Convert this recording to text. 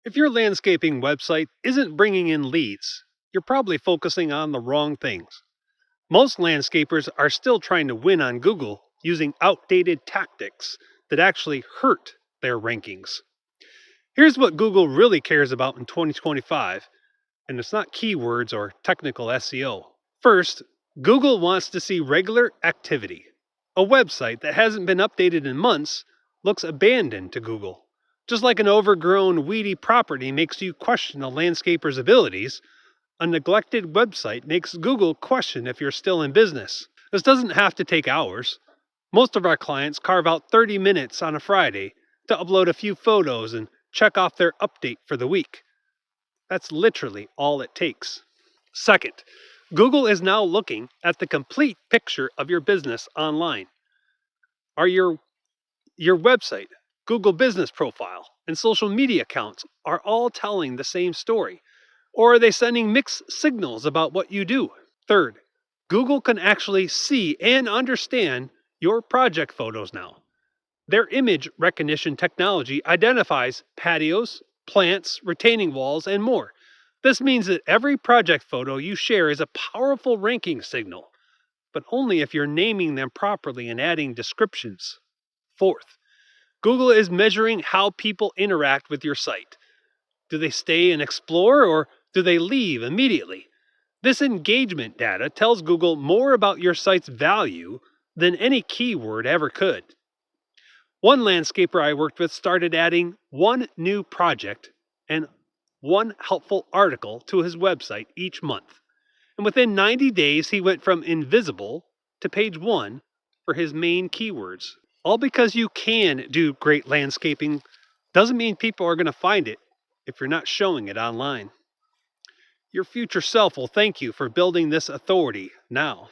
If your landscaping website isn't bringing in leads, you're probably focusing on the wrong things. Most landscapers are still trying to win on Google using outdated tactics that actually hurt their rankings. Here's what Google really cares about in 2025, and it's not keywords or technical SEO. First, Google wants to see regular activity. A website that hasn't been updated in months looks abandoned to Google. Just like an overgrown, weedy property makes you question a landscaper's abilities, a neglected website makes Google question if you're still in business. This doesn't have to take hours. Most of our clients carve out 30 minutes on a Friday to upload a few photos and check off their update for the week. That's literally all it takes. Second, Google is now looking at the complete picture of your business online. Are your website, Google business profile, and social media accounts are all telling the same story? Or are they sending mixed signals about what you do? Third, Google can actually see and understand your project photos now. Their image recognition technology identifies patios, plants, retaining walls, and more. This means that every project photo you share is a powerful ranking signal, but only if you're naming them properly and adding descriptions. Fourth, Google is measuring how people interact with your site. Do they stay and explore, or do they leave immediately? This engagement data tells Google more about your site's value than any keyword ever could. One landscaper I worked with started adding one new project and one helpful article to his website each month. And within 90 days, he went from invisible to page one for his main keywords. All because you can do great landscaping doesn't mean people are going to find it if you're not showing it online. Your future self will thank you for building this authority now.